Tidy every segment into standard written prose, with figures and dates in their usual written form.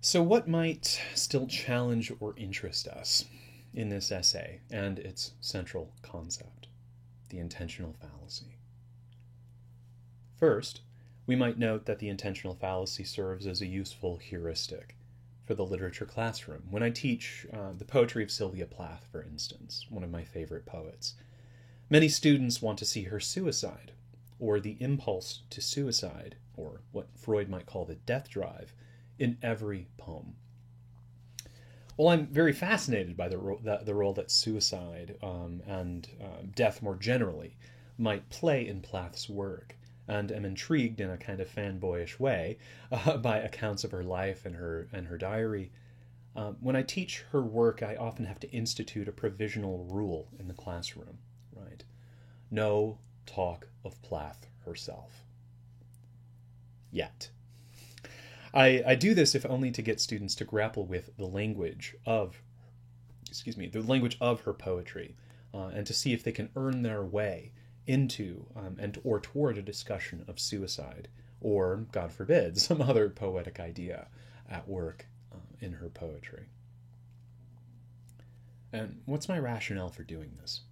So, what might still challenge or interest us in this essay and its central concept, the intentional fallacy? First, we might note that the intentional fallacy serves as a useful heuristic for the literature classroom. When I teach the poetry of Sylvia Plath, for instance, one of my favorite poets, many students want to see her suicide, or the impulse to suicide, or what Freud might call the death drive, in every poem. Well, I'm very fascinated by the role that suicide and death more generally might play in Plath's work, and am intrigued in a kind of fanboyish way by accounts of her life and her diary. When I teach her work, I often have to institute a provisional rule in the classroom, right? No talk of Plath herself. Yet. I do this if only to get students to grapple with the language of her poetry, and to see if they can earn their way into or toward a discussion of suicide, or, God forbid, some other poetic idea at work in her poetry. And what's my rationale for doing this?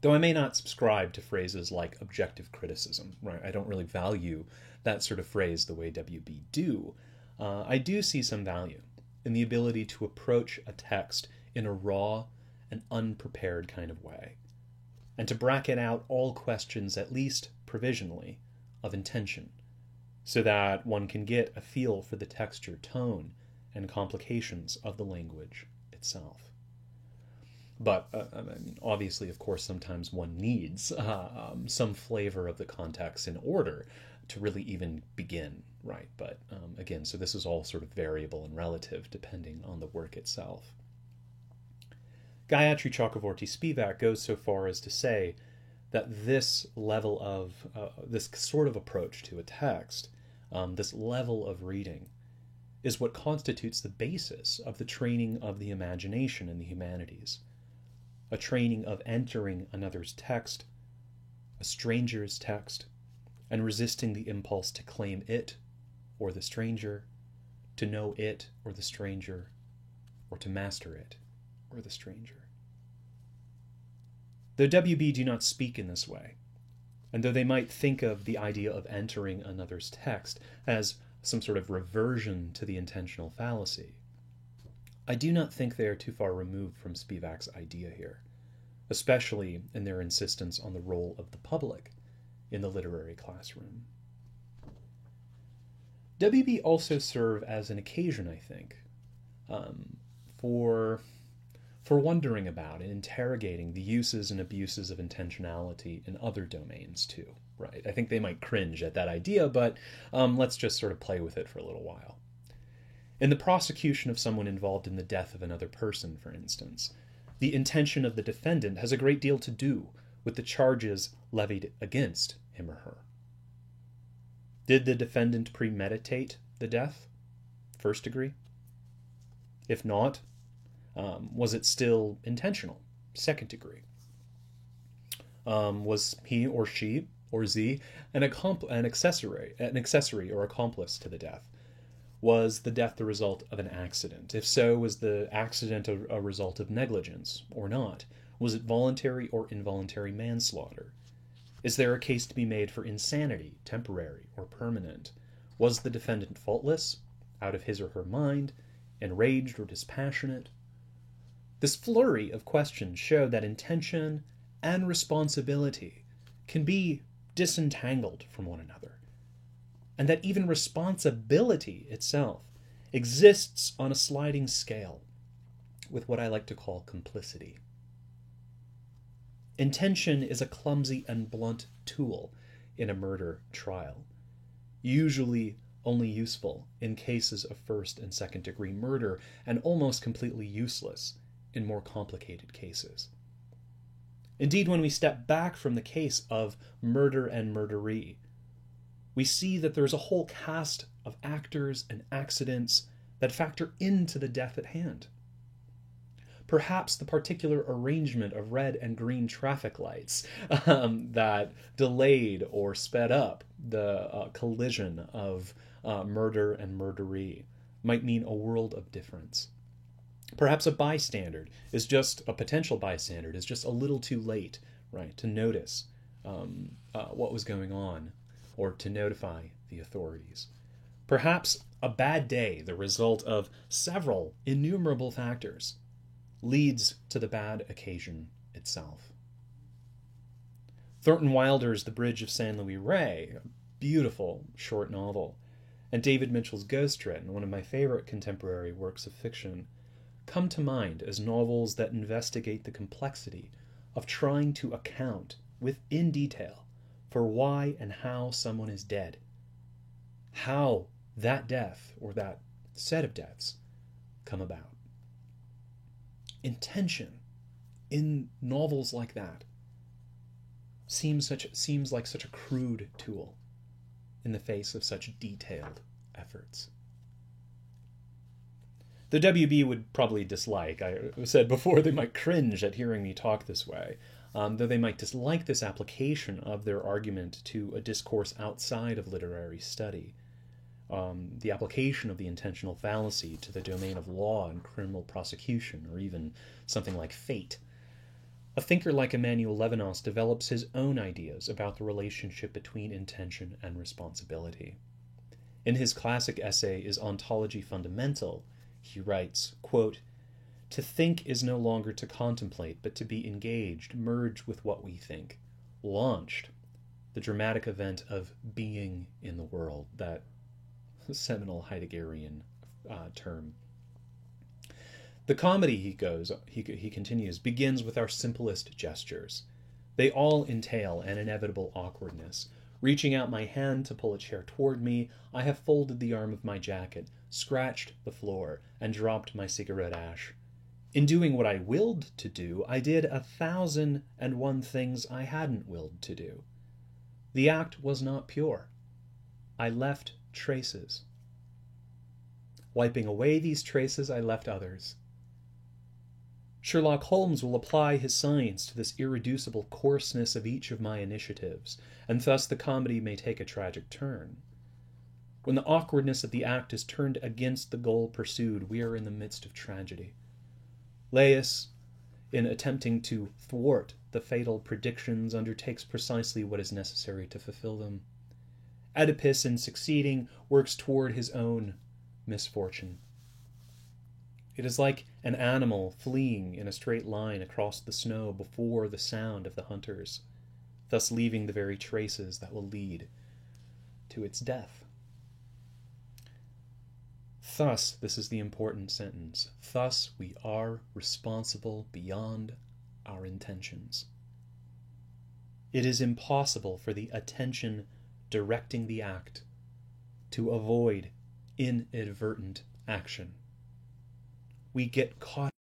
Though I may not subscribe to phrases like objective criticism, right? I don't really value that sort of phrase the way WB do. I do see some value in the ability to approach a text in a raw and unprepared kind of way, and to bracket out all questions, at least provisionally, of intention, so that one can get a feel for the texture, tone, and complications of the language itself. But, obviously, of course, sometimes one needs some flavor of the context in order to really even begin, right? But, again, so this is all sort of variable and relative depending on the work itself. Gayatri Chakravorty Spivak goes so far as to say that this level of, this sort of approach to a text, this level of reading, is what constitutes the basis of the training of the imagination in the humanities. A training of entering another's text, a stranger's text, and resisting the impulse to claim it or the stranger, to know it or the stranger, or to master it or the stranger. Though WB do not speak in this way, and though they might think of the idea of entering another's text as some sort of reversion to the intentional fallacy, I do not think they are too far removed from Spivak's idea here, especially in their insistence on the role of the public in the literary classroom. WB also serve as an occasion, I think, for wondering about and interrogating the uses and abuses of intentionality in other domains too, right? I think they might cringe at that idea, but let's just sort of play with it for a little while. In the prosecution of someone involved in the death of another person, for instance, the intention of the defendant has a great deal to do with the charges levied against him or her. Did the defendant premeditate the death? First degree? If not, was it still intentional? Second degree? Was he or she or Z an accessory or accomplice to the death? Was the death the result of an accident? If so, was the accident a result of negligence or not? Was it voluntary or involuntary manslaughter? Is there a case to be made for insanity, temporary or permanent? Was the defendant faultless, out of his or her mind, enraged or dispassionate? This flurry of questions show that intention and responsibility can be disentangled from one another, and that even responsibility itself exists on a sliding scale with what I like to call complicity. Intention is a clumsy and blunt tool in a murder trial, usually only useful in cases of first and second degree murder, and almost completely useless in more complicated cases. Indeed, when we step back from the case of murder and murderee, we see that there's a whole cast of actors and accidents that factor into the death at hand. Perhaps the particular arrangement of red and green traffic lights that delayed or sped up the collision of murder and murderee might mean a world of difference. Perhaps a potential bystander is just a little too late, right, to notice what was going on or to notify the authorities. Perhaps a bad day, the result of several innumerable factors, leads to the bad occasion itself. Thornton Wilder's The Bridge of San Luis Rey, a beautiful short novel, and David Mitchell's Ghost Written, one of my favorite contemporary works of fiction, come to mind as novels that investigate the complexity of trying to account within detail for why and how someone is dead, how that death or that set of deaths come about. Intention in novels like that seems like such a crude tool in the face of such detailed efforts. The WB would probably dislike, I said before, they might cringe at hearing me talk this way, though they might dislike this application of their argument to a discourse outside of literary study. The application of the intentional fallacy to the domain of law and criminal prosecution, or even something like fate. A thinker like Emmanuel Levinas develops his own ideas about the relationship between intention and responsibility. In his classic essay, Is Ontology Fundamental?, he writes, quote, "To think is no longer to contemplate, but to be engaged, merged with what we think, launched, the dramatic event of being in the world," that seminal Heideggerian term. The comedy, he continues, begins with our simplest gestures. They all entail an inevitable awkwardness. Reaching out my hand to pull a chair toward me, I have folded the arm of my jacket, scratched the floor, and dropped my cigarette ash. In doing what I willed to do, I did 1,001 things I hadn't willed to do. The act was not pure. I left traces. Wiping away these traces, I left others. Sherlock Holmes will apply his science to this irreducible coarseness of each of my initiatives, and thus the comedy may take a tragic turn. When the awkwardness of the act is turned against the goal pursued, we are in the midst of tragedy. Laius, in attempting to thwart the fatal predictions, undertakes precisely what is necessary to fulfill them. Oedipus, in succeeding, works toward his own misfortune. It is like an animal fleeing in a straight line across the snow before the sound of the hunters, thus leaving the very traces that will lead to its death. Thus, this is the important sentence, thus we are responsible beyond our intentions. It is impossible for the attention directing the act to avoid inadvertent action. We get caught